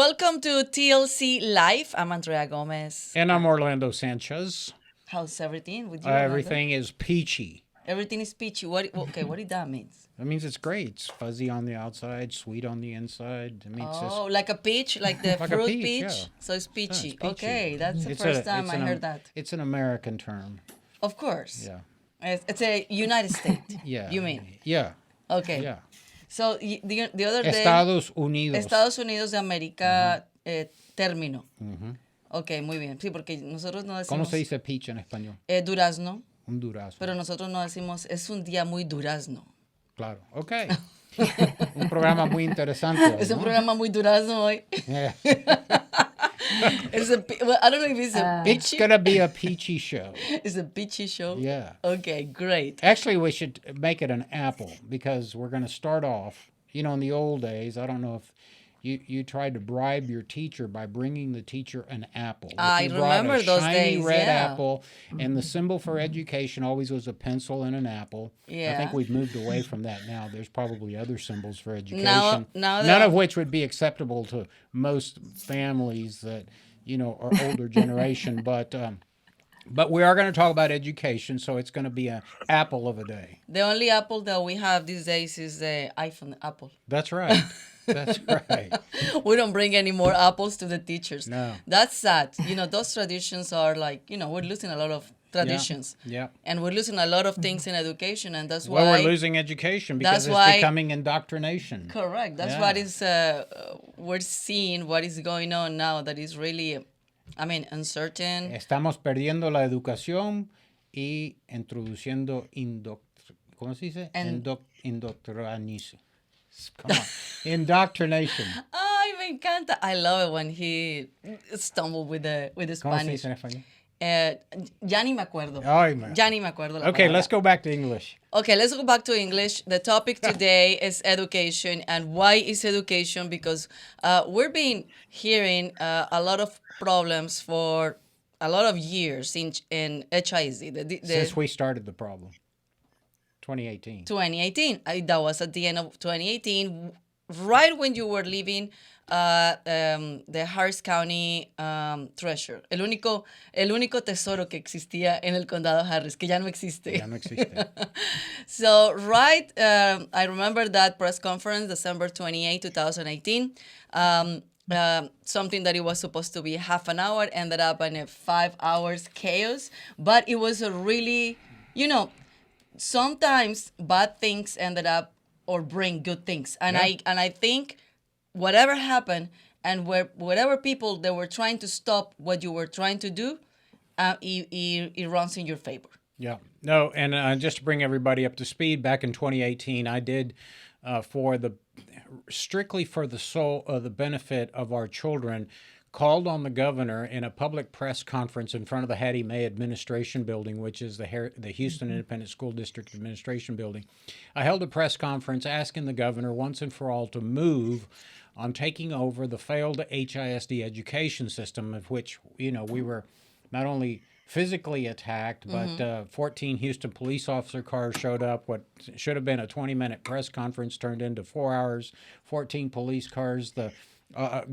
welcome to TLC Live. I'm Andrea Gomez. And I'm Orlando Sanchez. How's everything with you, Orlando? Everything is peachy. Everything is peachy. What did that mean? That means it's great. It's fuzzy on the outside, sweet on the inside. It means Oh, like a peach, like the Like a fruit peach, peach. yeah. So it's peachy. Peachy. Okay, that's the first time I heard that. It's an American term. Of course. Yeah. It's a United States. Yeah. You mean? Yeah. Okay. Yeah. So the other day. Estados Unidos. Estados Unidos de América, término. Ok, muy bien. Sí, porque nosotros no decimos. ¿Cómo se dice peach en español? Durazno. Un durazno. Pero nosotros no decimos, es un día muy durazno. Claro. Ok. Un programa muy interesante. Es un ¿no? programa muy durazno hoy. Yeah. I don't know if it's a It's peachy. going to be a peachy show. It's a peachy show. Yeah. Okay, great. Actually, we should make it an apple because we're going to start off. You know, in the old days, I don't know if you tried to bribe your teacher by bringing the teacher an apple. If I you brought remember a those shiny days, red yeah. apple, and the symbol for education always was a pencil and an apple. I Yeah. think we've moved away from that now. There's probably other symbols for education, Now none of which would be acceptable to most families that are older generation. But we are going to talk about education, so it's going to be an apple of a day. The only apple that we have these days is the iPhone Apple. That's right. That's right. We don't bring any more apples to the teachers. No. That's sad. Those traditions are like, we're losing a lot of traditions. Yeah. And we're losing a lot of things in education, and that's Well, why. we're losing education because that's it's why- becoming indoctrination. Correct. That's Yeah. what is, we're seeing what is going on now that is really, uncertain. Estamos perdiendo la educación y introduciendo ¿cómo se dice? Indoctrination. Come on. Indoctrination. Ay, me encanta. I love it when he stumbled with the ¿Cómo se Spanish. dice en español? Ya ni me acuerdo. Ay, man. Ya ni me acuerdo la Okay, palabra. let's go back to English. Okay, let's go back to English. The topic today is education. And why is education? Because we've been hearing a lot of problems for a lot of years in HISD. Since we started the problem. 2018. 2018. That was at the end of 2018, right when you were leaving the Harris County Treasurer. El único tesoro que existía en el condado Harris, que ya no existe. Ya no existe. So, right, I remember that press conference, December 28, 2018. Something that it was supposed to be half an hour ended up in a 5 hours chaos. But it was a really, sometimes bad things ended up or bring good things. And Yeah. I think whatever happened and whatever people that were trying to stop what you were trying to do, it runs in your favor. Yeah. No, and just to bring everybody up to speed, back in 2018, I did strictly for the benefit of our children, called on the governor in a public press conference in front of the Hattie Mae Administration Building, which is the Houston Independent School District Administration Building. I held a press conference asking the governor once and for all to move on taking over the failed HISD education system, of which, we were not only physically attacked, but 14 Houston police officer cars showed up. What should have been a 20-minute press conference turned into 4 hours, 14 police cars,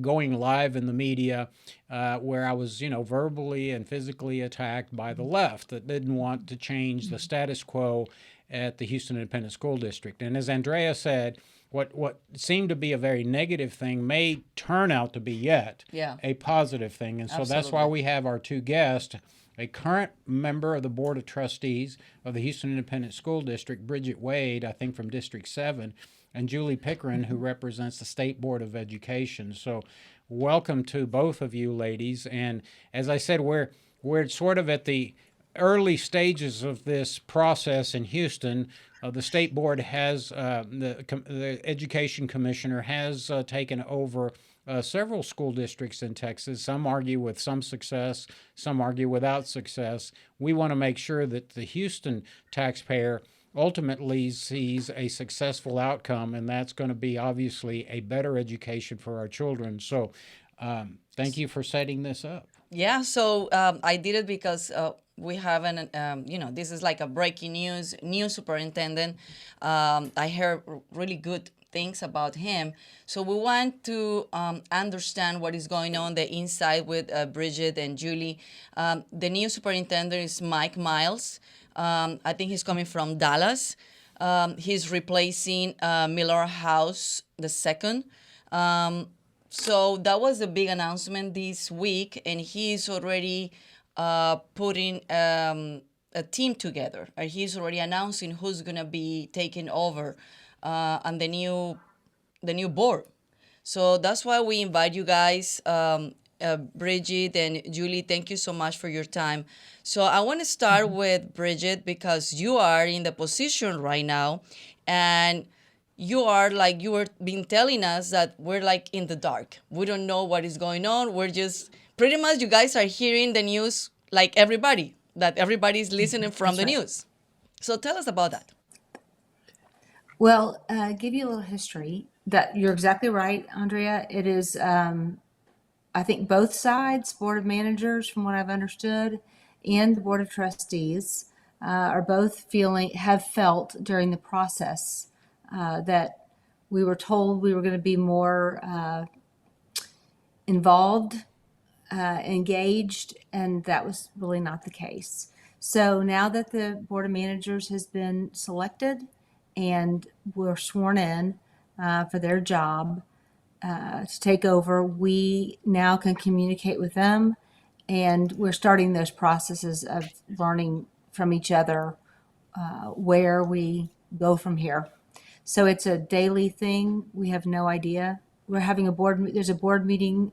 going live in the media, where I was, verbally and physically attacked by the left that didn't want to change the status quo at the Houston Independent School District. And as Andrea said, what seemed to be a very negative thing may turn out to be yet a positive thing. And so that's why we have our two guests, a current member of the Board of Trustees of the Houston Independent School District, Bridget Wade, I think from District 7, and Julie Pickren, who represents the State Board of Education. So welcome to both of you ladies. And as I said, we're sort of at the early stages of this process in Houston. The State Board has, the Education Commissioner has taken over several school districts in Texas. Some argue with some success, some argue without success. We want to make sure that the Houston taxpayer ultimately sees a successful outcome, and that's going to be obviously a better education for our children. So thank you for setting this up. Yeah, so I did it because we have this is like a breaking news, new superintendent. I heard really good things about him. So we want to understand what is going on the inside with Bridget and Julie. The new superintendent is Mike Miles. I think he's coming from Dallas. He's replacing Miller House the second. So that was a big announcement this week, and he's already putting a team together. He's already announcing who's gonna be taking over on the new board. So that's why we invite you guys, Bridget and Julie. Thank you so much for your time. So I want to start with Bridget because you are in the position right now, and you are like you were been telling us that we're like in the dark. We don't know what is going on. We're just pretty much you guys are hearing the news like everybody. That everybody's listening from That's the right. news. So tell us about that. Well, give you a little history. That you're exactly right, Andrea. It is, I think, both sides, board of managers, from what I've understood, and the board of trustees, are both have felt during the process that we were told we were going to be more involved, engaged, and that was really not the case. So now that the board of managers has been selected and were sworn in for their job to take over, we now can communicate with them, and we're starting those processes of learning from each other where we go from here. So it's a daily thing. We have no idea. We're having there's a board meeting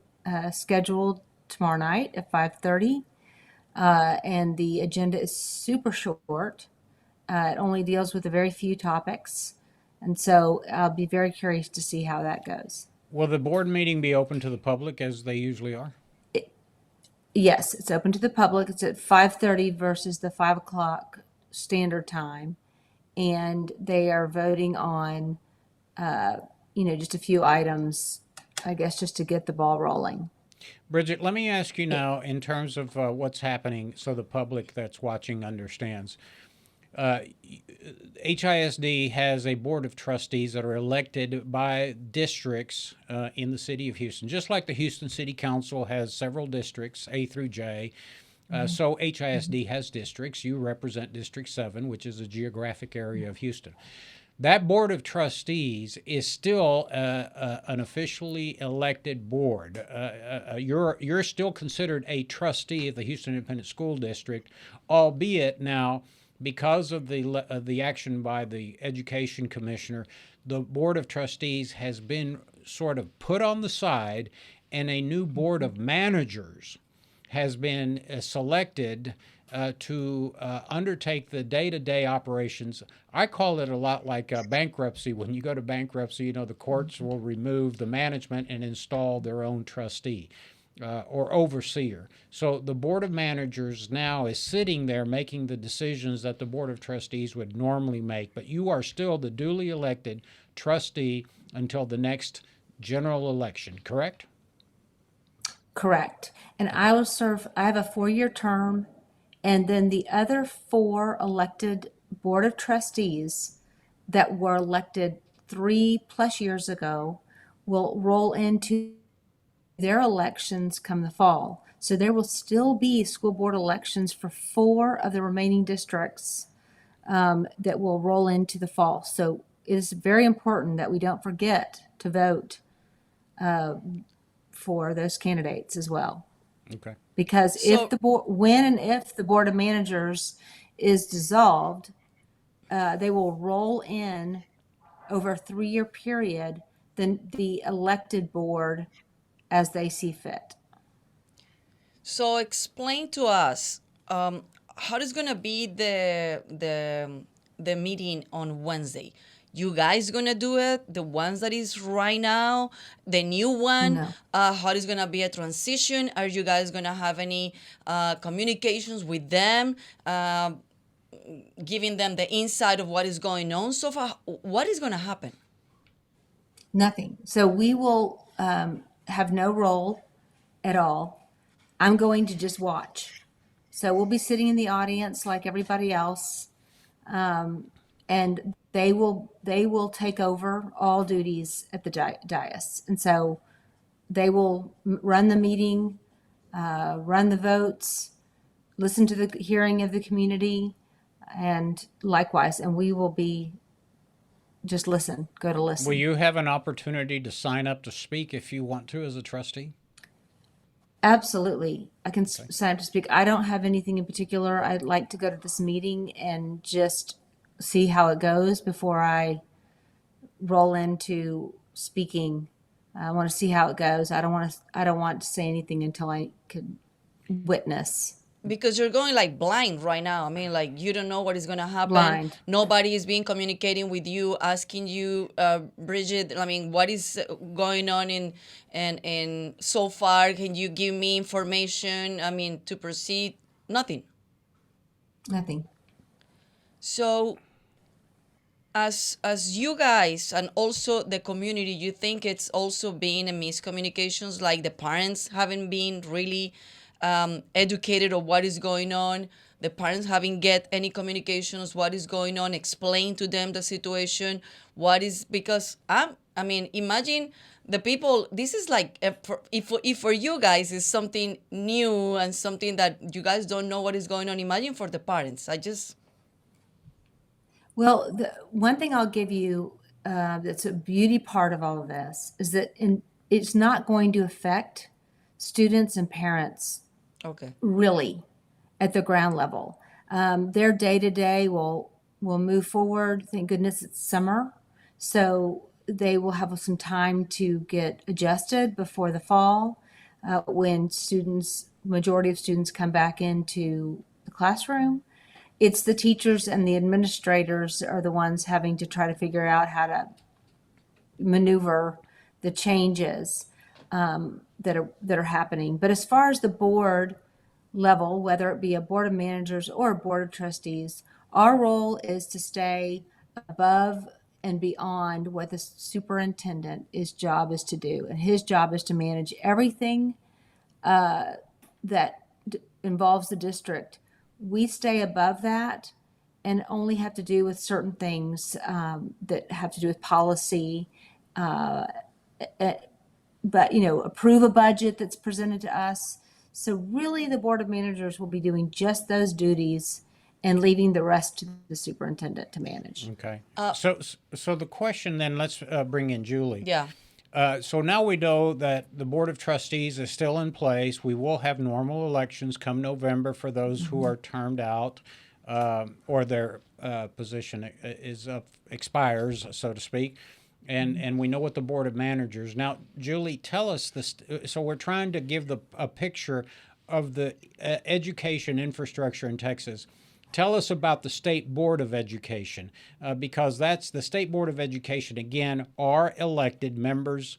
scheduled tomorrow night at 5:30, and the agenda is super short. It only deals with a very few topics, and so I'll be very curious to see how that goes. Will the board meeting be open to the public as they usually are? Yes, it's open to the public. It's at 5:30 versus the 5 o'clock standard time, and they are voting on, just a few items, I guess, just to get the ball rolling. Bridget, let me ask you now in terms of what's happening so the public that's watching understands. HISD has a board of trustees that are elected by districts in the city of Houston, just like the Houston City Council has several districts, A through J. So HISD has districts. You represent District 7, which is a geographic area of Houston. That board of trustees is still an officially elected board. You're still considered a trustee of the Houston Independent School District, albeit now because of the action by the Education Commissioner, the board of trustees has been sort of put on the side, and a new board of managers has been selected to undertake the day-to-day operations. I call it a lot like bankruptcy. When you go to bankruptcy, the courts will remove the management and install their own trustee or overseer. So the board of managers now is sitting there making the decisions that the board of trustees would normally make, but you are still the duly elected trustee until the next general election, correct? Correct. And I have a 4-year term, and then the other 4 elected board of trustees that were elected 3+ years ago will roll into their elections come the fall. So there will still be school board elections for 4 of the remaining districts that will roll into the fall. So it is very important that we don't forget to vote for those candidates as well. Okay. Because So when and if the board of managers is dissolved, they will roll in over a 3-year period the elected board as they see fit. So explain to us how is gonna be the meeting on Wednesday. You guys gonna do it? The ones that is right now, the new one. No. How is gonna be a transition? Are you guys gonna have any communications with them, giving them the insight of what is going on so far? What is gonna happen? Nothing. So we will have no role at all. I'm going to just watch. So we'll be sitting in the audience like everybody else. And they will take over all duties at the dais, and so they will run the meeting, run the votes, listen to the hearing of the community, and likewise, and we will be just go to Will listen. you have an opportunity to sign up to speak if you want to as a trustee? Absolutely. I can Okay. sign up to speak. I don't have anything in particular. I'd like to go to this meeting and just see how it goes before I roll into speaking. I want to see how it goes. I don't want to say anything until I could witness Because you're going like blind right now. I mean, like you don't know what is going to happen. blind. Nobody is being communicating with you, asking you, Bridget. I mean, what is going on in and so far? Can you give me information? I mean, to proceed, nothing. Nothing. So as you guys and also the community, you think it's also being a miscommunications, like the parents haven't been really educated on what is going on, the parents haven't get any communications what is going on, explain to them the situation, what is, because I mean, imagine the people, this is like if for you guys is something new and something that you guys don't know what is going on, imagine for the parents. I just Well, the one thing I'll give you that's a beauty part of all of this is that it's not going to affect students and parents okay. really at the ground level. Their day to day will move forward. Thank goodness it's summer, so they will have some time to get adjusted before the fall, when majority of students come back into the classroom. It's the teachers and the administrators are the ones having to try to figure out how to maneuver the changes that are happening. But as far as the board level, whether it be a board of managers or a board of trustees, our role is to stay above and beyond what the superintendent his job is to do, and his job is to manage everything that involves the district. We stay above that and only have to do with certain things that have to do with policy, but approve a budget that's presented to us. So really, the board of managers will be doing just those duties and leaving the rest to the superintendent to manage. Okay. So the question then, let's bring in Julie. Yeah. So now we know that the Board of Trustees is still in place. We will have normal elections come November for those who are termed out, or their position expires, so to speak. And we know what the Board of Managers. Now, Julie, tell us this. So we're trying to give a picture of the education infrastructure in Texas. Tell us about the State Board of Education, because that's the State Board of Education, again, are elected members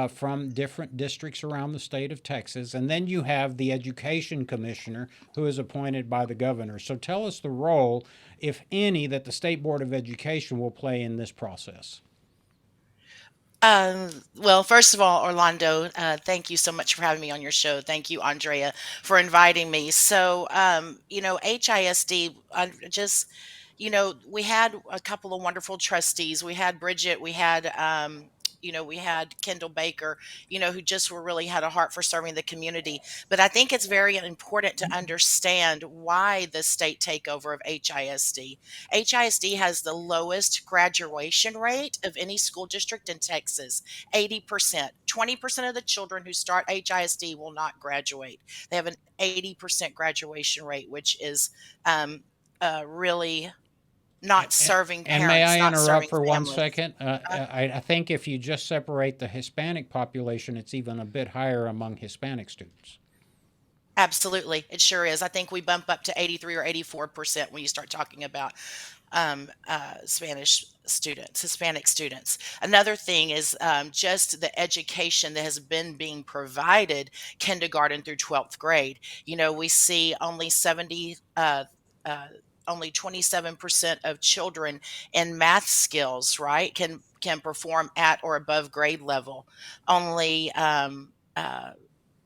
from different districts around the state of Texas. And then you have the Education Commissioner, who is appointed by the governor. So tell us the role, if any, that the State Board of Education will play in this process. Well, first of all, Orlando, thank you so much for having me on your show. Thank you, Andrea, for inviting me. So, HISD, just, we had a couple of wonderful trustees. We had Bridget, we had Kendall Baker, who just were really had a heart for serving the community. But I think it's very important to understand why the state takeover of HISD. HISD has the lowest graduation rate of any school district in Texas, 80%. 20% of the children who start HISD will not graduate. They have an 80% graduation rate, which is really not serving And may parents, I not interrupt serving for one families. second? I think if you just separate the Hispanic population, it's even a bit higher among Hispanic students. Absolutely, it sure is. I think we bump up to 83 or 84% when you start talking about Spanish students, Hispanic students. Another thing is just the education that has been being provided kindergarten through 12th grade. We see only 27% of children in math skills, right, can perform at or above grade level. Only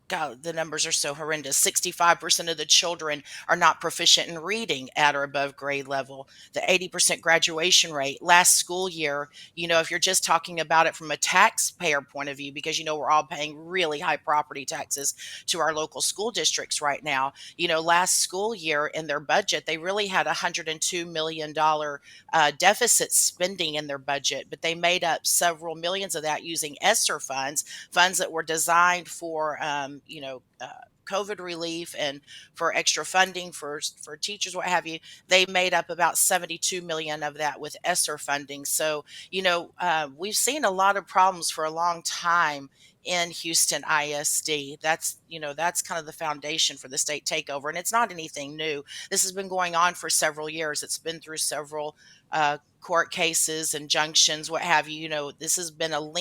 God, the numbers are so horrendous. 65% of the children are not proficient in reading at or above grade level. The 80% graduation rate last school year, if you're just talking about it from a taxpayer point of view, because, we're all paying really high property taxes to our local school districts right now. Last school year in their budget, they really had $102 million deficit spending in their budget, but they made up several millions of that using ESSER funds that were designed for, COVID relief and for extra funding for teachers, what have you. They made up about 72 million of that with ESSER funding. So, we've seen a lot of problems for a long time in Houston ISD. That's kind of the foundation for the state takeover, and it's not anything new. This has been going on for several years. It's been through several court cases, injunctions, what have you. This has been a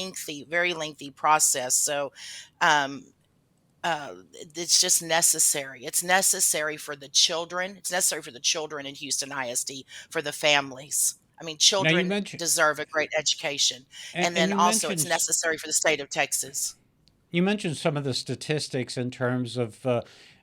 very lengthy process. So, um, it's just necessary. It's necessary for the children. It's necessary for the children in Houston ISD, for the families. I mean, Now you children mentioned deserve a great education. And and then you also, it's mentioned necessary for the state of Texas. You mentioned some of the statistics in terms of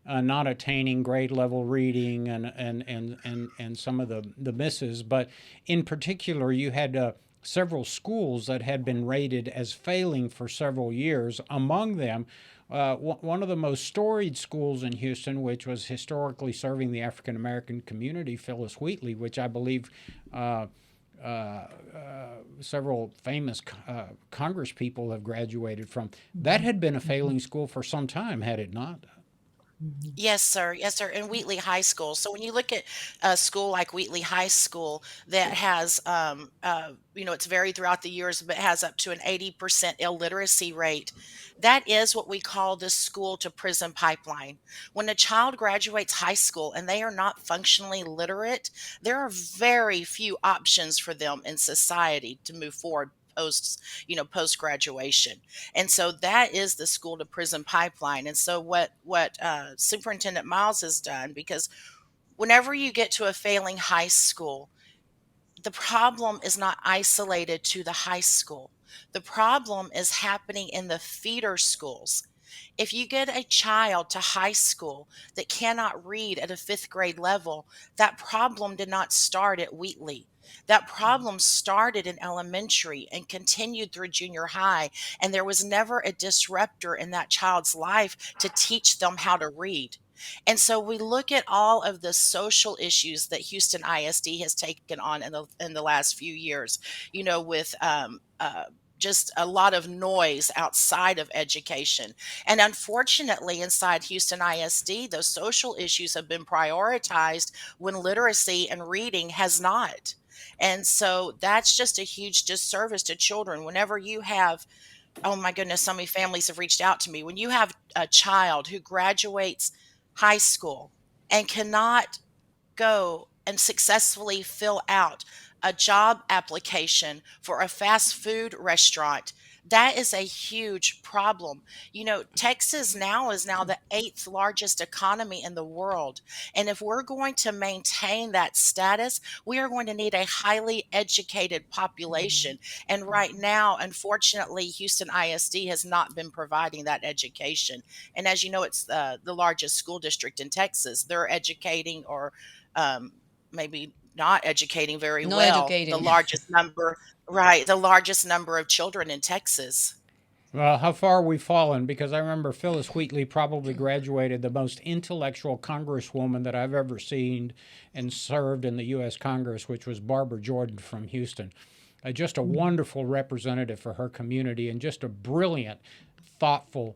not attaining grade level reading and some of the misses, but in particular, you had several schools that had been rated as failing for several years. Among them, one of the most storied schools in Houston, which was historically serving the African American community, Phyllis Wheatley, which I believe several famous Congress people have graduated from. That had been a failing school for some time, had it not? Yes, sir. Yes, sir. In Wheatley High School. So when you look at a school like Wheatley High School that has, it's varied throughout the years, but has up to an 80% illiteracy rate, that is what we call the school to prison pipeline. When a child graduates high school and they are not functionally literate, there are very few options for them in society to move forward post graduation. And so that is the school to prison pipeline. And so what Superintendent Miles has done, because whenever you get to a failing high school, the problem is not isolated to the high school. The problem is happening in the feeder schools. If you get a child to high school that cannot read at a fifth grade level, that problem did not start at Wheatley. That problem started in elementary and continued through junior high. And there was never a disruptor in that child's life to teach them how to read. And so we look at all of the social issues that Houston ISD has taken on in the last few years, with just a lot of noise outside of education. And unfortunately, inside Houston ISD, those social issues have been prioritized when literacy and reading has not. And so that's just a huge disservice to children. Whenever you have, oh my goodness, so many families have reached out to me. When you have a child who graduates high school and cannot go and successfully fill out a job application for a fast food restaurant, that is a huge problem. Texas now is now the eighth largest economy in the world. And if we're going to maintain that status, we are going to need a highly educated population. And right now, unfortunately, Houston ISD has not been providing that education. And as you know, it's the largest school district in Texas. They're educating or maybe not educating very No well the educating. largest number, right, the largest number of children in Texas. Well, how far we've fallen, because I remember Phyllis Wheatley probably graduated the most intellectual congresswoman that I've ever seen and served in the U.S. Congress, which was Barbara Jordan from Houston. Just a wonderful representative for her community and just a brilliant, thoughtful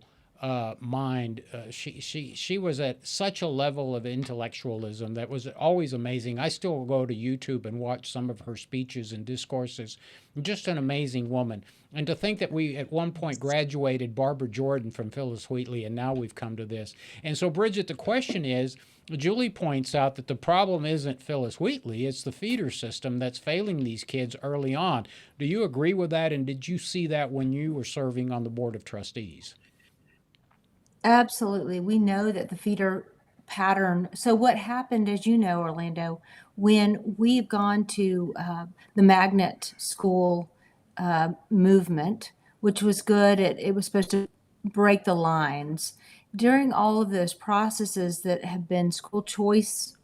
mind. She was at such a level of intellectualism that was always amazing. I still go to YouTube and watch some of her speeches and discourses. Just an amazing woman. And to think that we at one point graduated Barbara Jordan from Phyllis Wheatley, and now we've come to this. And so, Bridget, the question is, Julie points out that the problem isn't Phyllis Wheatley, it's the feeder system that's failing these kids early on. Do you agree with that, and did you see that when you were serving on the Board of Trustees? Absolutely. We know that the feeder pattern. So, what happened, as you know, Orlando, when we've gone to the magnet school movement, which was good, it was supposed to break the lines. during all of those processes that have been school choice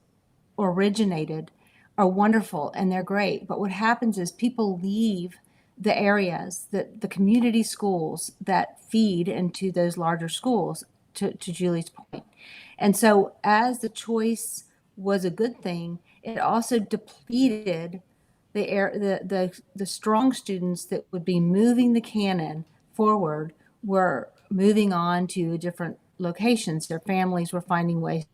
originated are wonderful and they're great. But what happens is people leave the areas that the community schools that feed into those larger schools, to Julie's point. And so as the choice was a good thing, it also depleted the strong students that would be moving the cannon forward were moving on to different locations. Their families were finding ways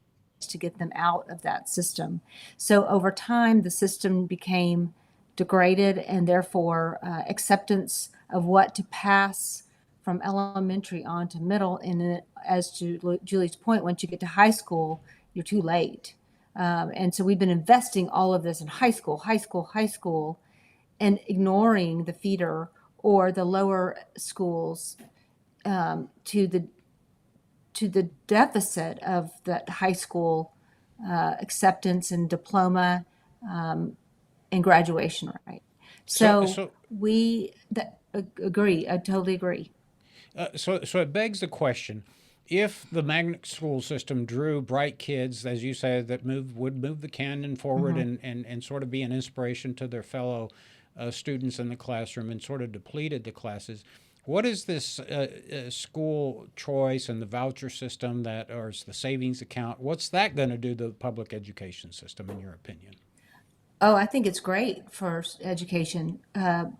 to get them out of that system. So over time, the system became degraded, and therefore acceptance of what to pass from elementary on to middle. And then, as to Julie's point, once you get to high school, you're too late. And so we've been investing all of this in high school, high school, high school, and ignoring the feeder or the lower schools, to the deficit of that high school acceptance and diploma, and graduation rate. So, So so, agree. I totally agree. so it begs the question: if the magnet school system drew bright kids, as you said, that would move the cannon forward and sort of be an inspiration to their fellow students in the classroom, and sort of depleted the classes, what is this school choice and the voucher system that, or is the savings account? What's that going to do to the public education system, in your opinion? Oh, I think it's great for education.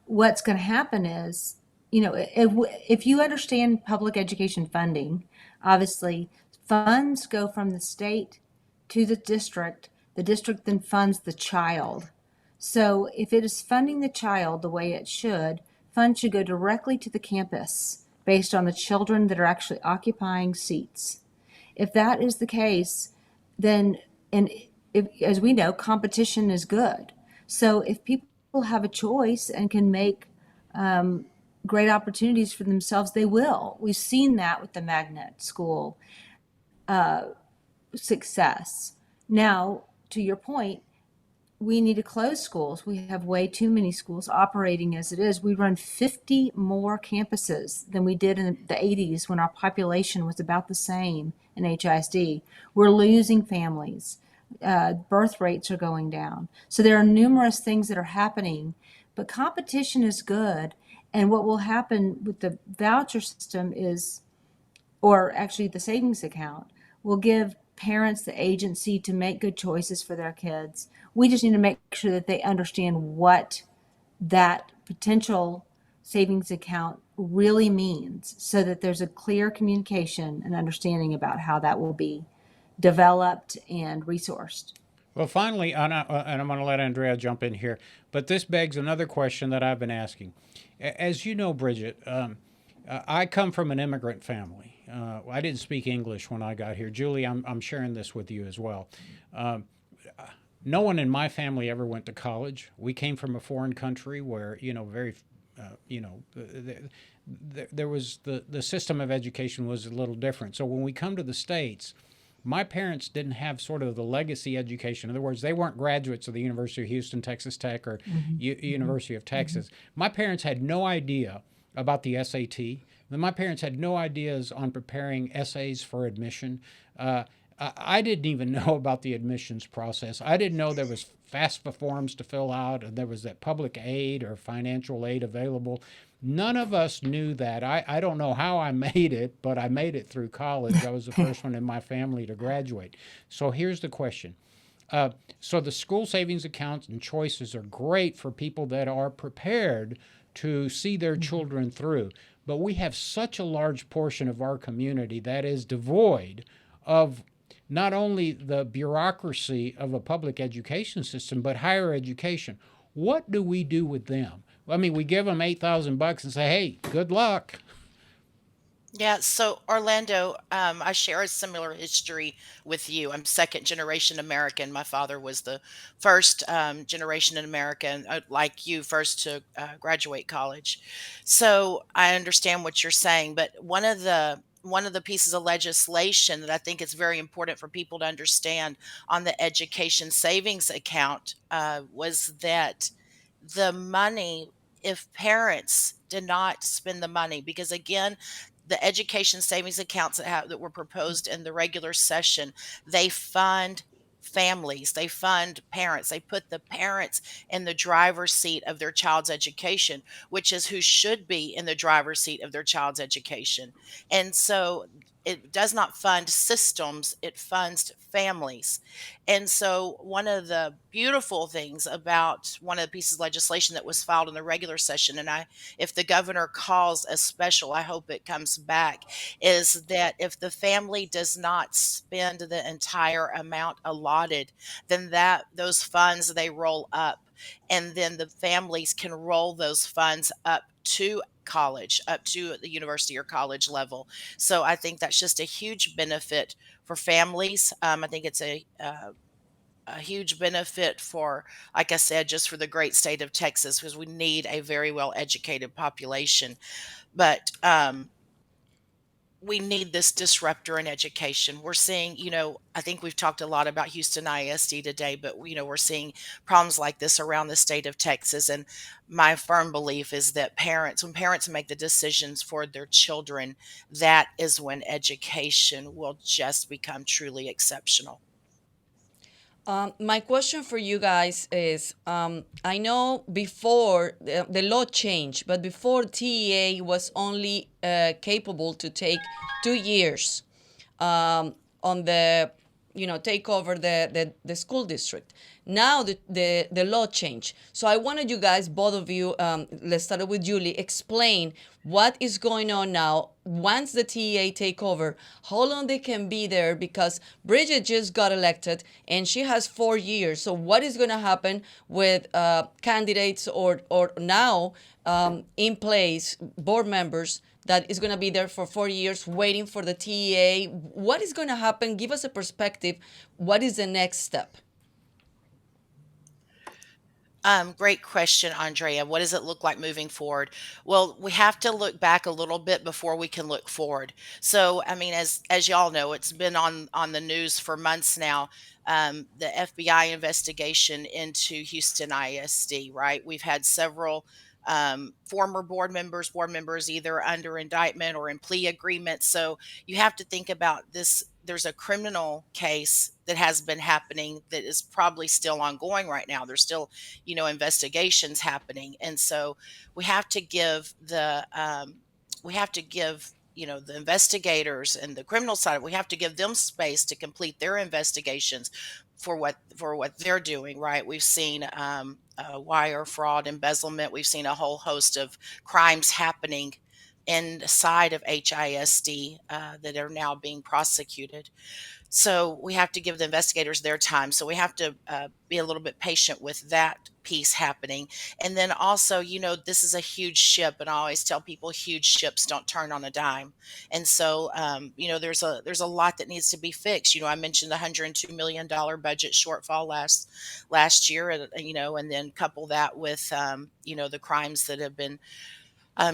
What's going to happen is, if you understand public education funding, obviously funds go from the state to the district then funds the child. So if it is funding the child the way it should, funds should go directly to the campus based on the children that are actually occupying seats. If that is the case, then, and if, as we know, competition is good. So if people have a choice and can make great opportunities for themselves, they will. We've seen that with the magnet school success. Now, to your point, we need to close schools. We have way too many schools operating as it is. We run 50 more campuses than we did in the 80s when our population was about the same in HISD. We're losing families. Birth rates are going down. So there are numerous things that are happening, but competition is good. And what will happen with the voucher system is, or actually the savings account, will give parents the agency to make good choices for their kids. We just need to make sure that they understand what that potential savings account really means, so that there's a clear communication and understanding about how that will be developed and resourced. Well, finally, and I'm going to let Andrea jump in here, but this begs another question that I've been asking. As you know, Bridget, I come from an immigrant family. I didn't speak English when I got here. Julie, I'm sharing this with you as well. Um, no one in my family ever went to college. We came from a foreign country where, very, there was the system of education was a little different. So when we come to the States, my parents didn't have sort of the legacy education. In other words, they weren't graduates of the University of Houston, Texas Tech, or University of Texas. My parents had no idea about the SAT. My parents had no ideas on preparing essays for admission. I didn't even know about the admissions process. I didn't know there was FAFSA forms to fill out, and there was that public aid or financial aid available. None of us knew that. I don't know how I made it, but I made it through college. I was the first one in my family to graduate. So here's the question. So the school savings accounts and choices are great for people that are prepared to see their children through. But we have such a large portion of our community that is devoid of not only the bureaucracy of a public education system, but higher education. What do we do with them? I mean, we give them $8,000 and say, "Hey, good luck." Yeah, so Orlando, I share a similar history with you. I'm second generation American. My father was the first generation in America, and like you, first to graduate college. So I understand what you're saying, but one of the pieces of legislation that I think is very important for people to understand on the education savings account was that the money, if parents did not spend the money, because again, the education savings accounts that were proposed in the regular session, they fund families, they fund parents, they put the parents in the driver's seat of their child's education, which is who should be in the driver's seat of their child's education. And so it does not fund systems, it funds families. And so one of the beautiful things about one of the pieces of legislation that was filed in the regular session, and if the governor calls a special, I hope it comes back, is that if the family does not spend the entire amount allotted, then those funds, they roll up, and then the families can roll those funds up to college, up to the university or college level. So I think that's just a huge benefit for families. I think it's a huge benefit for, like I said, just for the great state of Texas, because we need a very well educated population. But we need this disruptor in education. We're seeing, I think we've talked a lot about Houston ISD today, but we're seeing problems like this around the state of Texas. And my firm belief is that when parents make the decisions for their children, that is when education will just become truly exceptional. My question for you guys is, I know before the law changed, but before TEA was only capable to take 2 years on the, take over the school district. Now the law changed. So I wanted you guys, both of you, let's start with Julie, explain what is going on now once the TEA take over, how long they can be there, because Bridget just got elected and she has 4 years. So what is going to happen with candidates or now in place board members that is going to be there for 4 years waiting for the TEA? What is going to happen? Give us a perspective. What is the next step? Great question, Andrea. What does it look like moving forward? Well, we have to look back a little bit before we can look forward. So, I mean, as y'all know, it's been on the news for months now. The FBI investigation into Houston ISD, right? We've had several former board members either under indictment or in plea agreements. So you have to think about this. There's a criminal case that has been happening that is probably still ongoing right now. There's still, investigations happening. And so we have to give the investigators and the criminal side, we have to give them space to complete their investigations for what they're doing, right? We've seen wire fraud, embezzlement. We've seen a whole host of crimes happening inside of HISD that are now being prosecuted. So we have to give the investigators their time. So we have to be a little bit patient with that piece happening. And then also, this is a huge ship, and I always tell people huge ships don't turn on a dime. And so, there's a lot that needs to be fixed. I mentioned the $102 million budget shortfall last year, and then couple that with the crimes that have been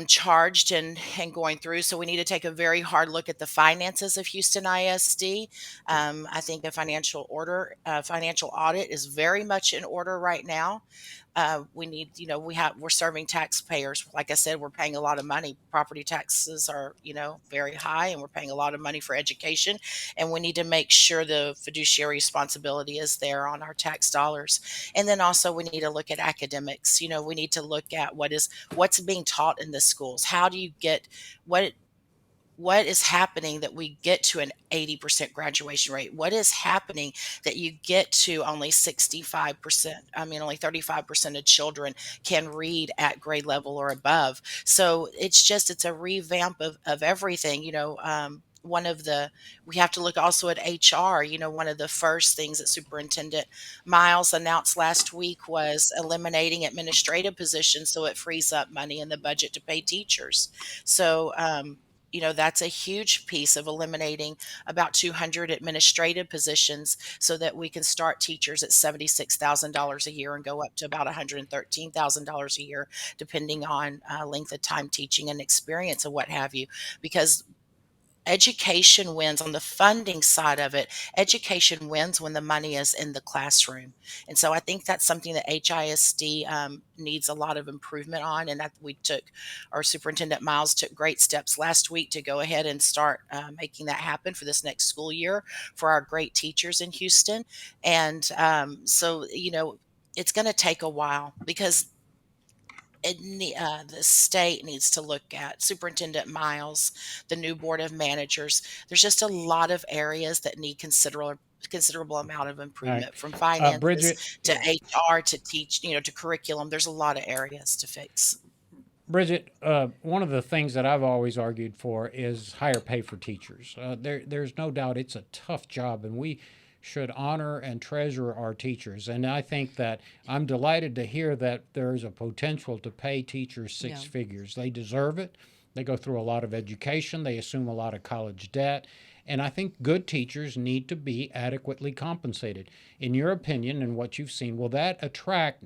charged and going through. So we need to take a very hard look at the finances of Houston ISD. I think a financial audit is very much in order right now. We need, we're serving taxpayers. Like I said, we're paying a lot of money. Property taxes are, very high, and we're paying a lot of money for education. And we need to make sure the fiduciary responsibility is there on our tax dollars. And then also we need to look at academics. We need to look at what's being taught in the schools. How do you get what is happening that we get to an 80% graduation rate? What is happening that you get to only 65%? I mean, only 35% of children can read at grade level or above. So it's a revamp of everything, we have to look also at HR. One of the first things that Superintendent Miles announced last week was eliminating administrative positions, so it frees up money in the budget to pay teachers. So, that's a huge piece of eliminating about 200 administrative positions so that we can start teachers at $76,000 a year and go up to about $113,000 a year, depending on length of time teaching and experience and what have you. Because education wins on the funding side of it. Education wins when the money is in the classroom. And so I think that's something that HISD needs a lot of improvement on. And that our superintendent Miles took great steps last week to go ahead and start making that happen for this next school year for our great teachers in Houston. And so, it's going to take a while because the state needs to look at Superintendent Miles, the new board of managers. There's just a lot of areas that need considerable amount of All right. improvement, from finances Bridget, to HR to teach, to curriculum. There's a lot of areas to fix. Bridget, one of the things that I've always argued for is higher pay for teachers. There's no doubt it's a tough job, and we should honor and treasure our teachers. And I think that I'm delighted to hear that there's a potential to pay teachers six Yeah. figures. They deserve it. They go through a lot of education, they assume a lot of college debt. And I think good teachers need to be adequately compensated. In your opinion and what you've seen, will that attract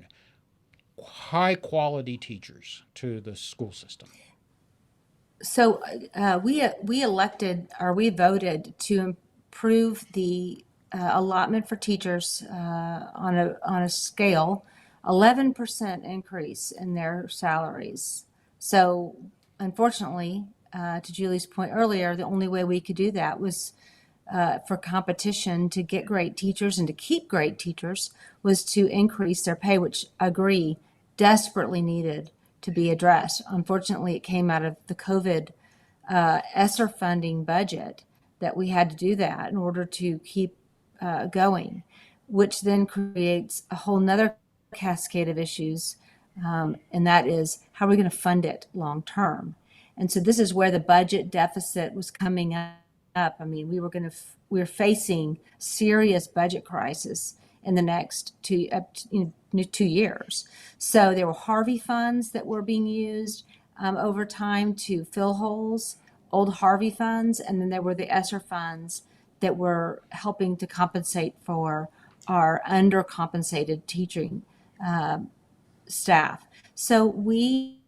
high quality teachers to the school system? So we elected, or we voted to improve the allotment for teachers on a scale, 11% increase in their salaries. So unfortunately, to Julie's point earlier, the only way we could do that was for competition to get great teachers and to keep great teachers was to increase their pay, which I agree desperately needed to be addressed. Unfortunately, it came out of the COVID ESSER funding budget that we had to do that in order to keep going, which then creates a whole nother cascade of issues. And that is, how are we going to fund it long term? And so this is where the budget deficit was coming up. I mean, we were facing serious budget crisis in the next 2 years. So there were Harvey funds that were being used over time to fill holes, old Harvey funds, and then there were the ESSER funds that were helping to compensate for our undercompensated teaching staff. So we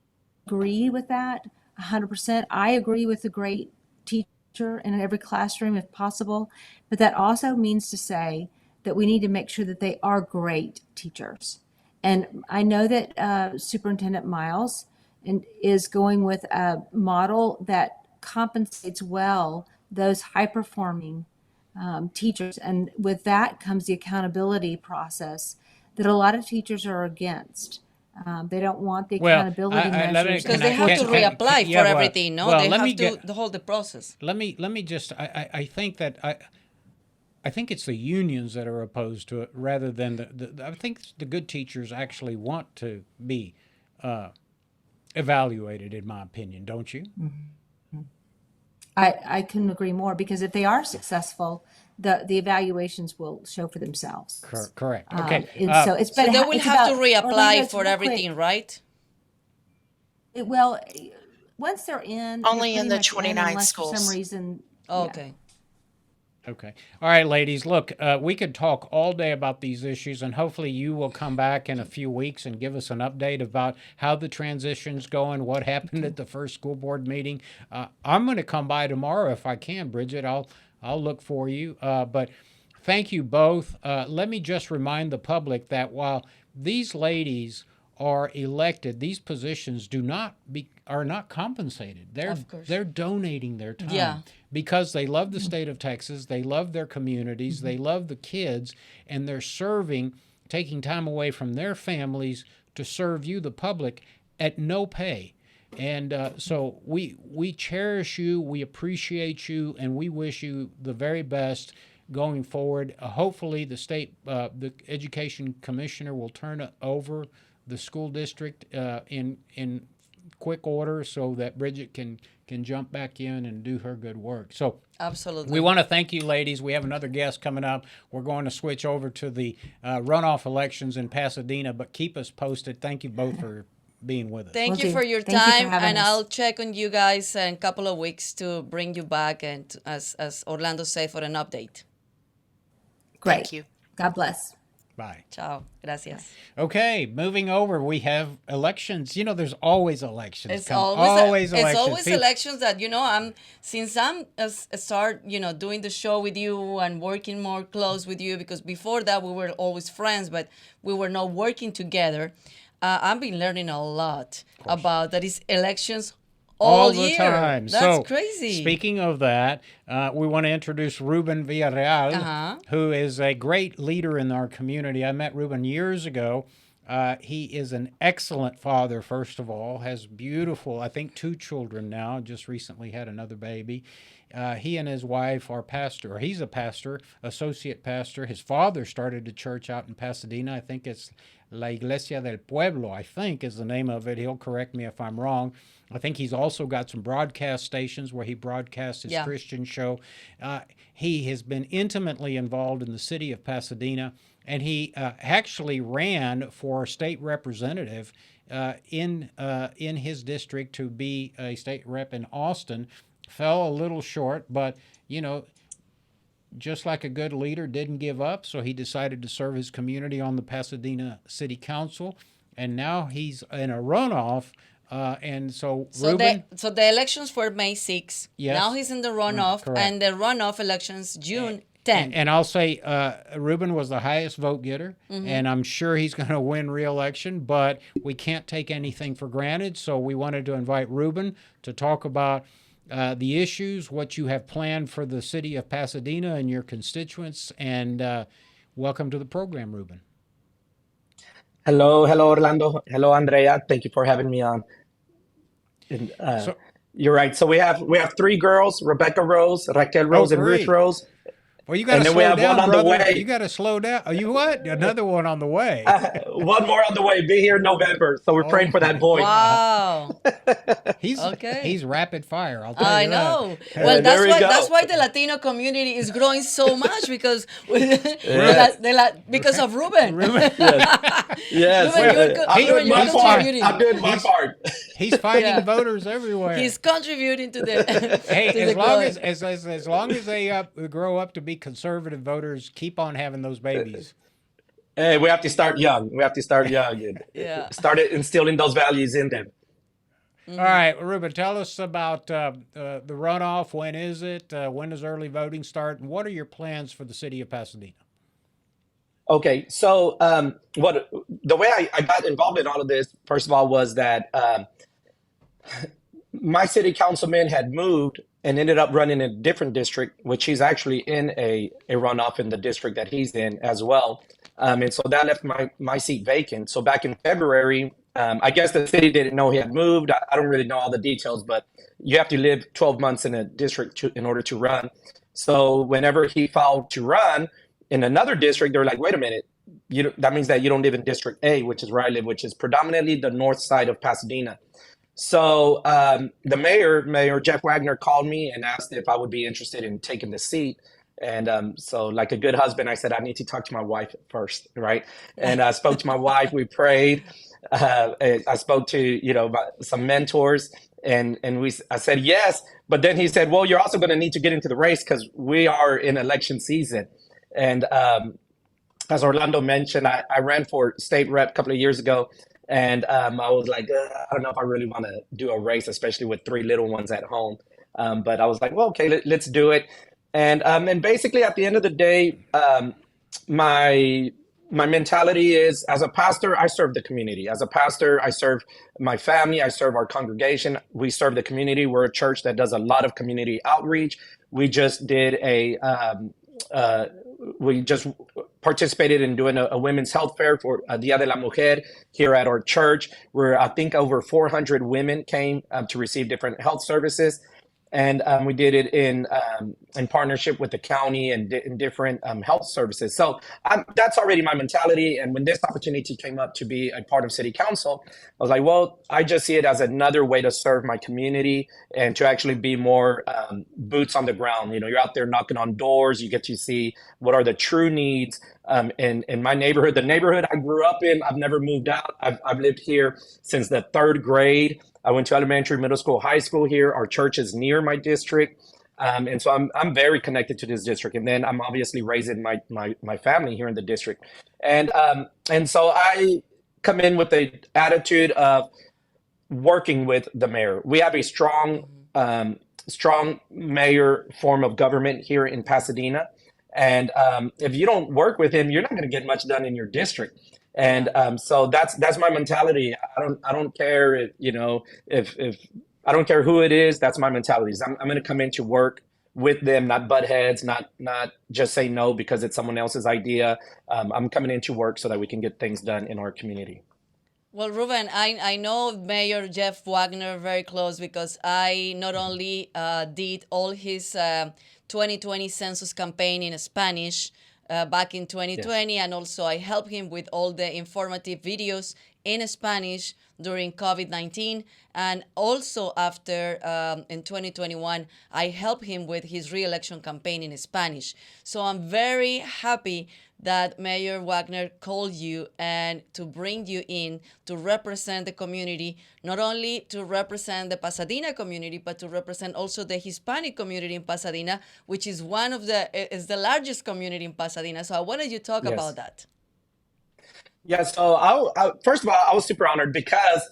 agree with that 100%. I agree with the great teacher in every classroom if possible, but that also means to say that we need to make sure that they are great teachers. And I know that Superintendent Miles is going with a model that compensates well those high-performing teachers. And with that comes the accountability process that a lot of teachers are against. They don't want the Well, accountability measures. Because they have to reapply for everything, no? well, They let me have get- to hold the process. Let me just. I think that I think it's the unions that are opposed to it rather than I think the good teachers actually want to be evaluated, in my opinion, don't you? I couldn't agree more, because if they are successful, the evaluations will show for themselves. Correct. Okay. And so it's So but they will it's have to about- reapply Orlando, it's for real everything, quick. right? Well, once they're in, Only you're in pretty the much 29 unless for schools. some reason. Oh, yeah. okay. Okay. All right, ladies. Look, we could talk all day about these issues, and hopefully you will come back in a few weeks and give us an update about how the transition's going, what happened at the first school board meeting. I'm going to come by tomorrow if I can, Bridget. I'll look for you. But thank you both. Let me just remind the public that while these ladies are elected, these positions are not compensated. Of course. They're donating their time. Yeah. Because they love the state of Texas, they love their communities, they love the kids, and they're taking time away from their families to serve you, the public, at no pay. And so we cherish you, we appreciate you, and we wish you the very best going forward. Hopefully, the education commissioner will turn over the school district in quick order so that Bridget can jump back in and do her good work. So Absolutely. we want to thank you, ladies. We have another guest coming up. We're going to switch over to the runoff elections in Pasadena, but keep us posted. Thank you both for being with us. Thank Will you do. for your Thank you for time, having and us. I'll check on you guys in a couple of weeks to bring you back and, as Orlando said, for an update. Great. Thank you. God bless. Bye. Ciao. Gracias. Okay, moving over, we have elections. You know, there's always elections. It's Come, always it's elections. always elections that I'm since I'm start doing the show with you and working more close with you, because before that we were always friends but we were not working together. I've been learning a lot about that is elections all the year. time. That's So, crazy. Speaking of that, we want to introduce Ruben Villareal, who is a great leader in our community. I met Ruben years ago. He is an excellent father, first of all, has beautiful, I think, 2 children now, just recently had another baby. He and his wife are pastor. He's a pastor, associate pastor. His father started a church out in Pasadena. I think it's La Iglesia del Pueblo, I think is the name of it. He'll correct me if I'm wrong. I think he's also got some broadcast stations where he broadcasts his Christian show. He has been intimately involved in the city of Pasadena, and he actually ran for state representative in his district to be a state rep in Austin. Fell a little short, but just like a good leader, didn't give up, so he decided to serve his community on the Pasadena City Council, and now he's in a runoff. And so Ruben, the elections were May 6th. Yes. Now he's in the runoff, correct. and the runoff elections June 10th. And I'll say Ruben was the highest vote getter, and I'm sure he's going to win re-election, but we can't take anything for granted, so we wanted to invite Ruben to talk about the issues, what you have planned for the city of Pasadena and your constituents, and welcome to the program, Ruben. Hello, Orlando. Hello, Andrea. Thank you for having me on. And, you're right. So we have 3 girls: Rebecca Rose, Raquel Rose, and Ruth Rose. Well, you got to then we slow have down, one on brother. the way. You got to slow down. Oh, you what? Another one on the way. One more on the way. Be here in November. So we're praying for that boy. Wow. He's rapid fire. I'll tell you I that. know. Well, There we go. that's why the Latino community is growing so much because because of Ruben. Yes. Ruben, I'm doing my part. contributing. I'm doing my part. He's finding voters everywhere. He's contributing to the Hey, to as the long growth. as long as they grow up to be conservative voters, keep on having those babies. Hey, we have to start young. And Yeah. start instilling those values in them. All right, Ruben, tell us about the runoff. When is it? When does early voting start? And what are your plans for the city of Pasadena? Okay, so the way I got involved in all of this, first of all, was that my city councilman had moved and ended up running in a different district, which he's actually in a runoff in the district that he's in as well. And so that left my seat vacant. So back in February, I guess the city didn't know he had moved. I don't really know all the details, but you have to live 12 months in a district in order to run. So whenever he filed to run in another district, they're like, wait a minute, that means that you don't live in District A, which is where I live, which is predominantly the north side of Pasadena. So the Mayor Jeff Wagner, called me and asked if I would be interested in taking the seat. And so like a good husband, I said, I need to talk to my wife first, right? And I spoke to my wife, we prayed. I spoke to, some mentors, and I said yes. But then he said, well, you're also going to need to get into the race because we are in election season. And as Orlando mentioned, I ran for state rep a couple of years ago. And I was like, I don't know if I really want to do a race, especially with 3 little ones at home. But I was like, well, okay, let's do it. And basically, at the end of the day, my mentality is, as a pastor, I serve the community. As a pastor, I serve my family. I serve our congregation. We serve the community. We're a church that does a lot of community outreach. We just did we just participated in doing a women's health fair for Dia de la Mujer here at our church, where I think over 400 women came to receive different health services. And we did it in partnership with the county and in different health services. So that's already my mentality. And when this opportunity came up to be a part of city council, I was like, well, I just see it as another way to serve my community and to actually be more boots on the ground. You're out there knocking on doors. You get to see what are the true needs in my neighborhood. The neighborhood I grew up in, I've never moved out. I've lived here since the 3rd grade. I went to elementary, middle school, high school here. Our church is near my district. And so I'm very connected to this district. And then I'm obviously raising my family here in the district. And so I come in with the attitude of working with the mayor. We have a strong mayor form of government here in Pasadena. And if you don't work with him, you're not going to get much done in your district. And so that's my mentality. I don't care if I don't care who it is. That's my mentality. I'm going to come in to work with them, not butt heads, not just say no because it's someone else's idea. I'm coming in to work so that we can get things done in our community. Well, Ruben, I know Mayor Jeff Wagner very close because I not only did all his 2020 census campaign in Spanish back in 2020, Yes. and also I helped him with all the informative videos in Spanish during COVID-19. And also after in 2021, I helped him with his re-election campaign in Spanish. So I'm very happy that Mayor Wagner called you and to bring you in to represent the community, not only to represent the Pasadena community, but to represent also the Hispanic community in Pasadena, which is is the largest community in Pasadena. So I wanted you to talk about Yes. that. Yeah, so first of all, I was super honored because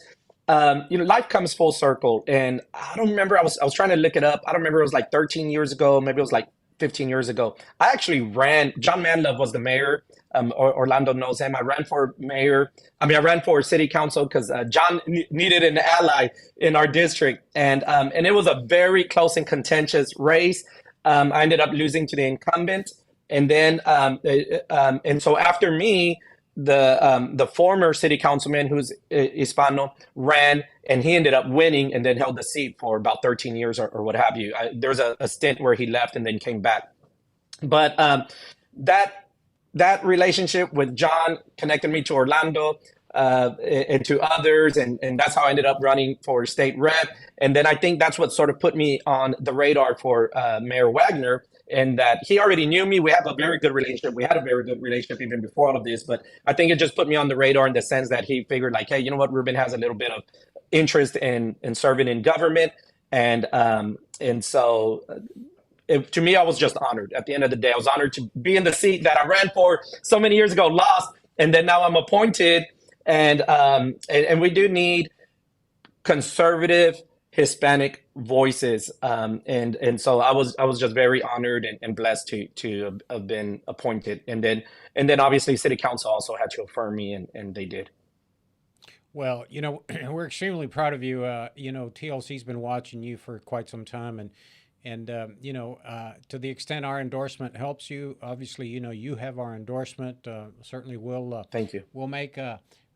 life comes full circle, and I don't remember. I was trying to look it up. I don't remember. It was like 13 years ago, maybe it was like 15 years ago. I actually ran. John Manlove was the mayor. Orlando knows him. I ran for mayor. I mean, I ran for city council because John needed an ally in our district, and it was a very close and contentious race. I ended up losing to the incumbent, and then and so after me the former city councilman who's Hispano ran and he ended up winning and then held the seat for about 13 years or what have you. There's a stint where he left and then came back. But that that relationship with John connected me to Orlando and to others, and that's how I ended up running for state rep. And then I think that's what sort of put me on the radar for Mayor Wagner, in that he already knew me. We have a very good relationship. We had a very good relationship even before all of this, but I think it just put me on the radar in the sense that he figured like, hey, you know what, Ruben has a little bit of interest in serving in government, and so to me, I was just honored. At the end of the day, I was honored to be in the seat that I ran for so many years ago, lost, and then now I'm appointed. And we do need conservative Hispanic voices, and so I was just very honored and blessed to have been appointed, and then obviously City Council also had to affirm me, and they did. Well, we're extremely proud of you. TLC's been watching you for quite some time, and to the extent our endorsement helps you, obviously, you have our endorsement. Certainly, Thank you. we'll make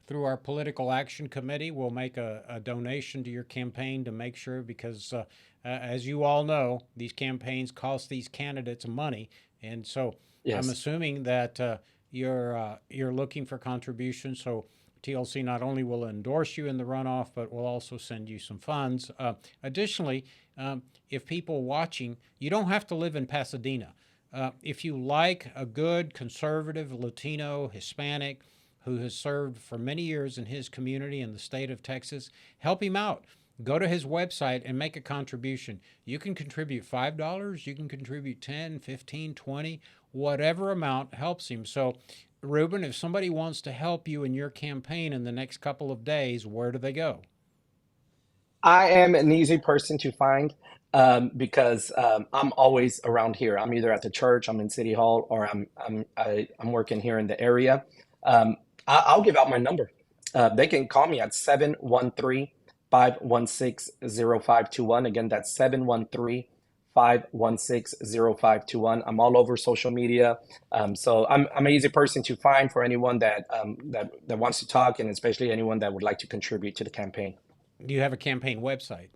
through our political action committee, we'll make a donation to your campaign to make sure, because as you all know, these campaigns cost these candidates money, and so I'm Yes. assuming that you're looking for contributions. So TLC not only will endorse you in the runoff, but will also send you some funds. Additionally, if people watching, you don't have to live in Pasadena. If you like a good conservative Latino, Hispanic, who has served for many years in his community in the state of Texas, help him out. Go to his website and make a contribution. You can contribute $5, you can contribute 10, 15, 20, whatever amount helps him. So, Ruben, if somebody wants to help you in your campaign in the next couple of days, where do they go? I am an easy person to find because I'm always around here. I'm either at the church, I'm in City Hall, or I'm working here in the area. I'll give out my number. They can call me at 713-516-0521. Again, that's 713-516-0521. I'm all over social media. So I'm an easy person to find for anyone that wants to talk, and especially anyone that would like to contribute to the campaign. Do you have a campaign website?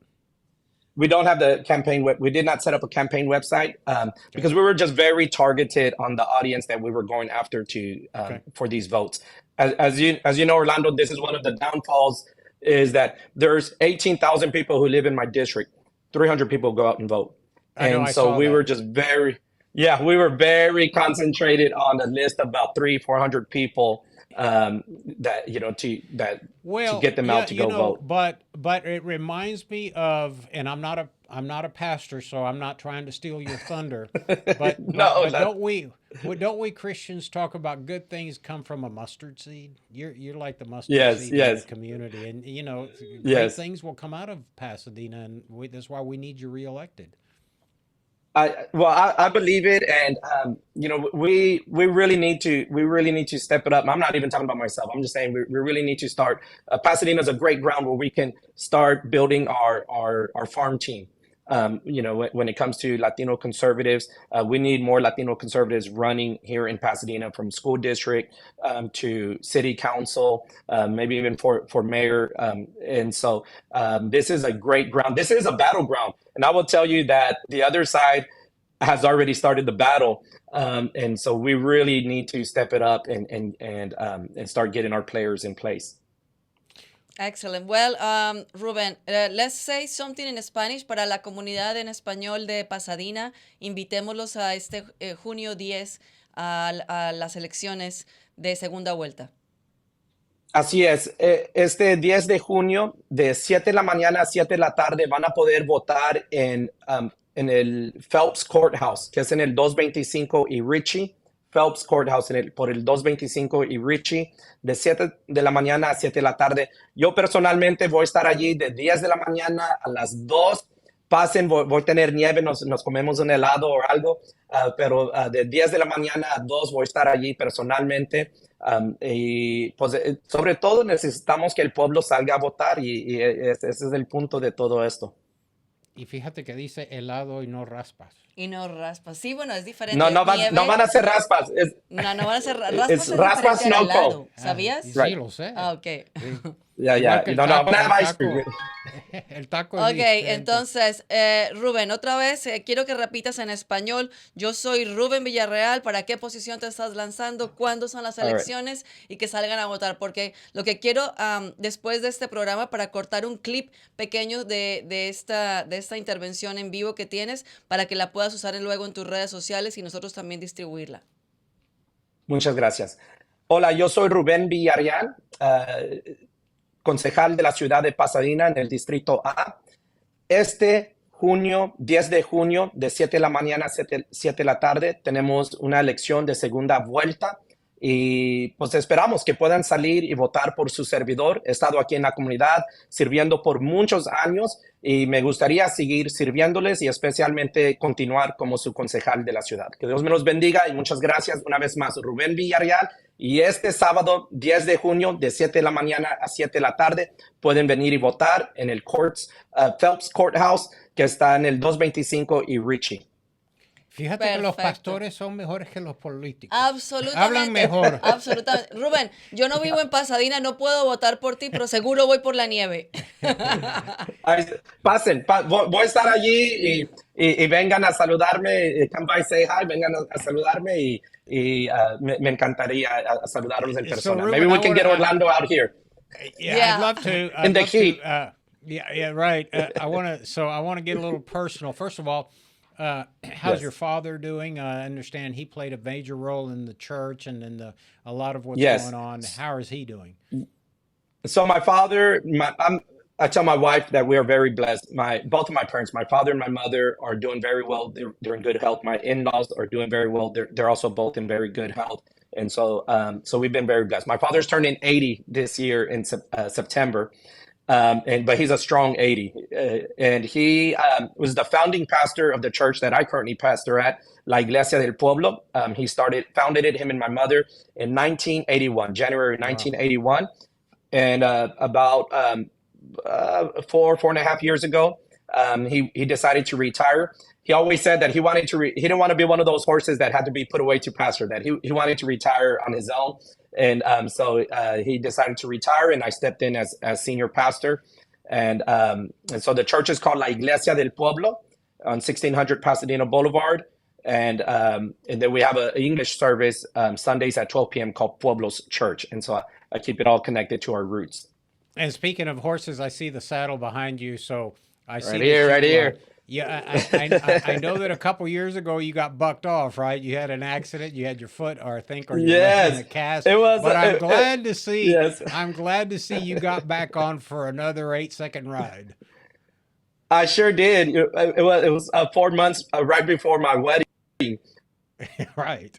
We don't have the campaign. We did not set up a campaign website Okay. because we were just very targeted on the audience that we were going after Okay. for these votes. As you know, Orlando, this is one of the downfalls, is that there's 18,000 people who live in my district. 300 people go out and vote, I know, and I so saw we were that. just we were very concentrated on a list of about 300-400 people that to Well, get them yeah, out to go vote. but it reminds me of, and I'm not I'm not a pastor, so I'm not trying to steal your thunder. No, But don't we Christians talk about good things come from a mustard seed? You're like the mustard yes, seed in the yes, community, and great yes. things will come out of Pasadena, and that's why we need you reelected. I believe it, and we really need to step it up. I'm not even talking about myself. I'm just saying we really need to start. Pasadena is a great ground where we can start building our farm team. When it comes to Latino conservatives, we need more Latino conservatives running here in Pasadena, from school district to city council, maybe even for mayor. And so this is a great ground. This is a battleground. And I will tell you that the other side has already started the battle. And so we really need to step it up and start getting our players in place. Excellent. Well, Ruben, let's say something in Spanish para la comunidad en español de Pasadena. Invitémoslos a este junio 10 a las elecciones de segunda vuelta. Así es, este 10 de junio de 7 de la mañana a 7 de la tarde van a poder votar en el Phelps Courthouse, que es en el 225 y Ritchie. Phelps Courthouse por el 225 y Ritchie, de 7 de la mañana a 7 de la tarde. Yo personalmente voy a estar allí de 10 de la mañana a las 2. Pasen, voy a tener nieve, nos comemos un helado o algo, pero de 10 de la mañana a 2 voy a estar allí personalmente. Y pues sobre todo necesitamos que el pueblo salga a votar, y ese es el punto de todo esto. Y fíjate que dice helado y no raspas. Y no raspas. Sí, bueno, es diferente. No, es no nieve. van a ser raspas. No van a ser raspas. Es Es raspas diferente al no helado. cold. ¿Sabías? Sí, Right. lo sé. Ah, ok. Ya. Igual que el No, taco, van a have el ice cream. taco. El taco es Ok, diferente. entonces, Ruben, otra vez quiero que repitas en español. Yo soy Ruben Villareal. ¿Para qué posición te estás lanzando? ¿Cuándo son las All right. elecciones? Y que salgan a votar. Porque lo que quiero después de este programa, para cortar un clip pequeño de esta intervención en vivo que tienes, para que la puedas usar luego en tus redes sociales y nosotros también distribuirla. Muchas gracias. Hola, yo soy Ruben Villareal, concejal de la ciudad de Pasadena en el distrito A. Este junio, 10 de junio, de 7 de la mañana a 7 de la tarde, tenemos una elección de segunda vuelta, y pues esperamos que puedan salir y votar por su servidor. He estado aquí en la comunidad sirviendo por muchos años, y me gustaría seguir sirviéndoles y especialmente continuar como su concejal de la ciudad. Que Dios me los bendiga y muchas gracias una vez más. Rubén Villareal. Y este sábado 10 de junio de 7 de la mañana a 7 de la tarde pueden venir y votar en el Phelps Courthouse, que está en el 225 y Ritchie. Fíjate que los Perfecto. pastores son mejores que los políticos. Absolutamente. Hablan mejor. Absolutamente. Rubén, yo no vivo en Pasadena, no puedo votar por ti, pero seguro voy por la nieve. Pasen, voy a estar allí y vengan a saludarme. Come by, say hi, vengan a saludarme, y me encantaría a saludarlos en So, persona. Ruben, Maybe we I can get wanna- Orlando out here. Yeah, I'd love to. In the love to, heat. yeah, right. I want to get a little personal. First of all, how's Yes. your father doing? I understand he played a major role in the church and in a lot of what's Yes. going on. How is he doing? So my father, I tell my wife that we are very blessed. Both of my parents, my father and my mother, are doing very well. They're in good health. My in-laws are doing very well. They're also both in very good health. And so we've been very blessed. My father's turning 80 this year in September. But he's a strong 80. And he was the founding pastor of the church that I currently pastor at, La Iglesia del Pueblo. He founded it, him and my mother, in 1981, January 1981. And about 4.5 years ago, he decided to retire. He always said that he didn't want to be one of those horses that had to be put away to pasture, that he wanted to retire on his own. And so he decided to retire, and I stepped in as senior pastor. And so the church is called La Iglesia del Pueblo on 1600 Pasadena Boulevard. And then we have an English service Sundays at 12 p.m. called Pueblo's Church. And so I keep it all connected to our roots. And speaking of horses, I see the saddle behind you. So I see Right here. Yeah, I know that a couple years ago you got bucked off, right? You had an accident. You had your foot, or I think, or your leg in a cast. It was. But I'm glad to see. Yes. I'm glad to see you got back on for another 8-second ride. I sure did. It was 4 months right before my wedding. Right.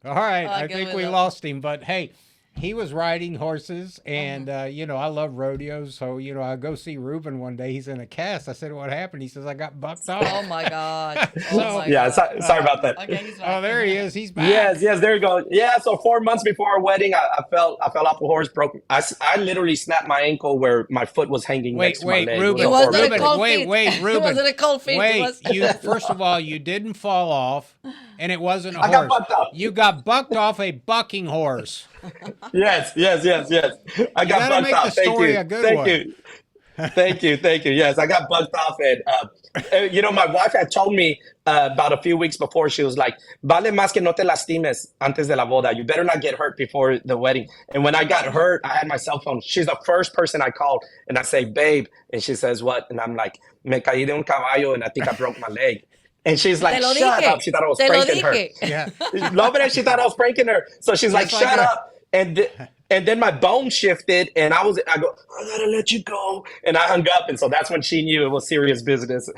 All right. I I get think with we that. lost him, but hey, he was riding horses, and I love rodeos. So I go see Ruben one day. He's in a cast. I said, "What happened?" He says, "I got bucked off." Oh my God. Oh So, my Yeah, God. sorry about that. Okay, he's oh, back. there he is. He's Yes, back. yes, there you go. Yeah, so 4 months before our wedding, I fell off a horse, broke. I literally snapped my ankle where my foot was hanging next Wait, to my wait, leg. It was It Ruben, a was not a horrible Ruben, thing. cold wait, feet. wait, It Ruben, wasn't a cold feet. It wait. was. You first of all, you didn't fall off, and it wasn't a I got horse. bucked up. You got bucked off a bucking horse. Yes, yes, yes, yes. I You got got to bucked make the off. Thank story you, a good thank one. you. Thank you, thank you. Yes, I got bugged off, and my wife had told me about a few weeks before. She was like, "Vale más que no te lastimes antes de la boda. You better not get hurt before the wedding." And when I got hurt, I had my cell phone. She's the first person I called, and I say, "Babe," and she says, "What?" And I'm like, "Me caí de un caballo, and I think I broke my leg." And she's Te like, lo "Shut up." dije. She thought I was Te lo pranking her. dije. Yeah, No, but she thought I was pranking her. So she's like, just like "Shut up." And then my bone shifted, and I go, "I gotta let you go," and I hung up, and so that's when she knew it was serious business.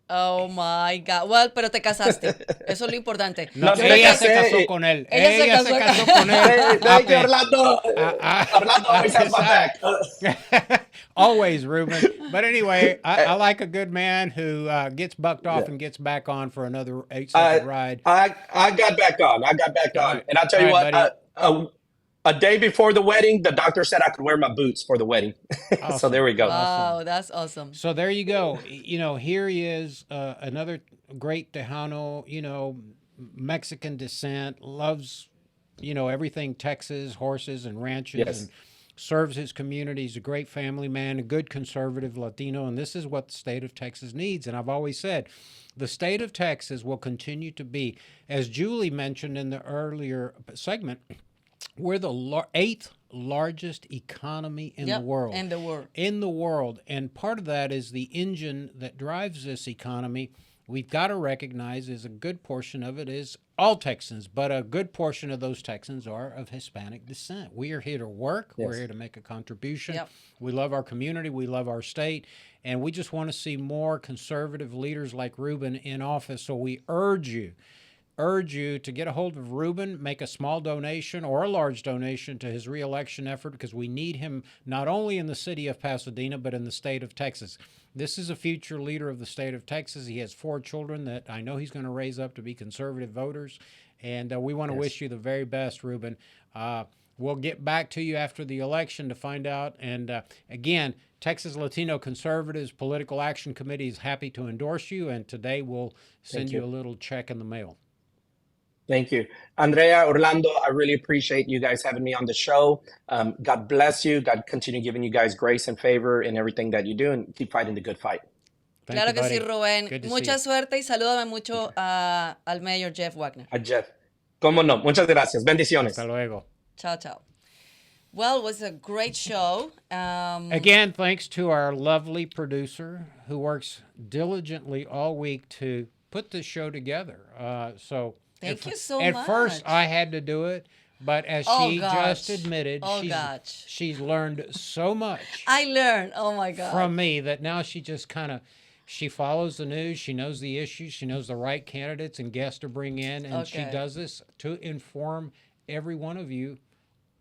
Oh my God. Well, pero te casaste. Eso es lo importante. no, No, Yo sí me me ella se casé. casó casé. con él. Ella se Ella se casó. casó con él. Thank you, Orlando. Orlando A always has my pesar. back. Always, Ruben. But anyway, I like a good man who gets bucked off and gets back on for another 8-second I, ride. I got back on. I got back All on, right, and I'll tell all you right, what. buddy. A day before the wedding, the doctor said I could wear my boots for the wedding. So there Awesome. we go. Wow, that's awesome. So there you go. Here he is, another great Tejano, Mexican descent, loves, everything Texas, horses and ranches, Yes. and serves his community. He's a great family man, a good conservative Latino, and this is what the state of Texas needs. And I've always said, the state of Texas will continue to be, as Julie mentioned in the earlier segment, we're the eighth largest economy in the Yep, world. in the world. In the world. And part of that is the engine that drives this economy. We've got to recognize is a good portion of it is all Texans, but a good portion of those Texans are of Hispanic descent. We are here to work. We're Yes. here to make a contribution. Yep. We love our community. We love our state. And we just want to see more conservative leaders like Ruben in office. So we urge you to get a hold of Ruben, make a small donation or a large donation to his reelection effort because we need him not only in the city of Pasadena, but in the state of Texas. This is a future leader of the state of Texas. He has 4 children that I know he's going to raise up to be conservative voters. And we want to wish you the very best, Ruben. We'll get back to you after the election to find out. And again, Texas Latino Conservatives Political Action Committee is happy to endorse you. And today we'll send you a little check in the mail. Thank you. Andrea, Orlando, I really appreciate you guys having me on the show. God bless you. God continue giving you guys grace and favor in everything that you do, and keep fighting the good fight. Thank Claro you, que sí, buddy. Rubén. Good to Mucha see suerte y salúdame mucho al Mayor Jeff Wagner. A Jeff. ¿Cómo no? Muchas gracias. you. Bendiciones. Hasta luego. Ciao, ciao. Well, it was a great show. Again, thanks to our lovely producer who works diligently all week to put this show together. Thank you so At much. first, I had to do it, but as Oh, she gosh. just admitted, Oh, gosh. she's learned so much I learned. Oh my God. from me that now she just she follows the news, she knows the issues, she knows the right candidates and guests to bring in, and she Okay. does this to inform every one of you.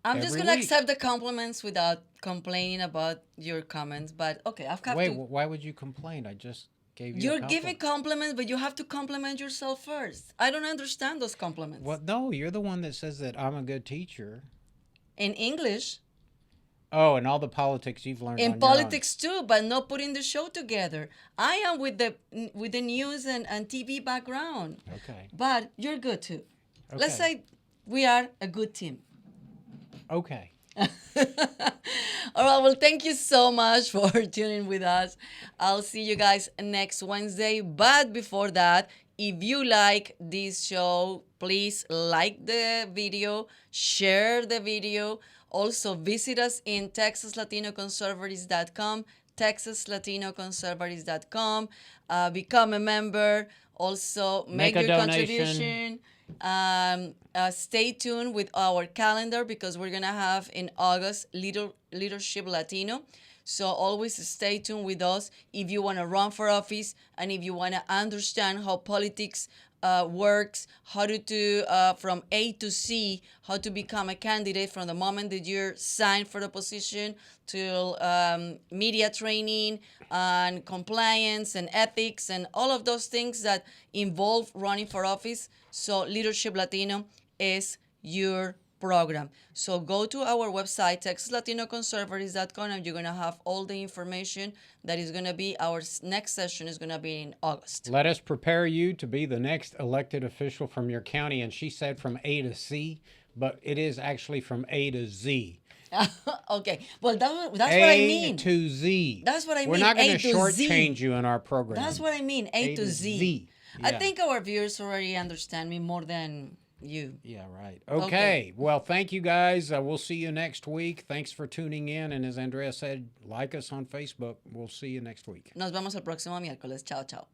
I'm just every gonna week. accept the compliments without complaining about your comments. But okay, I've got Wait, to. why would you complain? I just gave you a You're compliment. giving compliments, but you have to compliment yourself first. I don't understand those compliments. Well, no, you're the one that says that I'm a good teacher. In English, Oh, and all the politics you've learned. in on your own. politics too, but not putting the show together. I am with the news and TV background, Okay. but you're good too. Let's Okay. say we are a good team. Okay. All right, well, thank you so much for tuning with us. I'll see you guys next Wednesday. But before that, if you like this show, please like the video, share the video. Also, visit us in TexasLatinoConservatives.com, TexasLatinoConservatives.com. Become a member. Also, Make make a your donation. contribution. Stay tuned with our calendar because we're gonna have in August Leadership Latino. So always stay tuned with us if you want to run for office and if you want to understand how politics works, how to do from A to C, how to become a candidate from the moment that you're signed for the position to media training and compliance and ethics and all of those things that involve running for office. So Leadership Latino is your program. So go to our website, TexasLatinoConservatives.com, and you're going to have all the information that is going to be our next session is going to be in August. Let us prepare you to be the next elected official from your county. And she said from A to C, but it is actually from A to Z. Okay. Well, that's what I mean. A to Z. That's what I We're mean. not going A to to shortchange Z. you in our program. That's what I mean. A to Z. I Yeah. think our viewers already understand me more than you. Yeah, right. Okay. Well, thank you guys. We'll see you next week. Thanks for tuning in. And as Andrea said, like us on Facebook. We'll see you next week. Nos vemos el próximo miércoles. Chao, chao.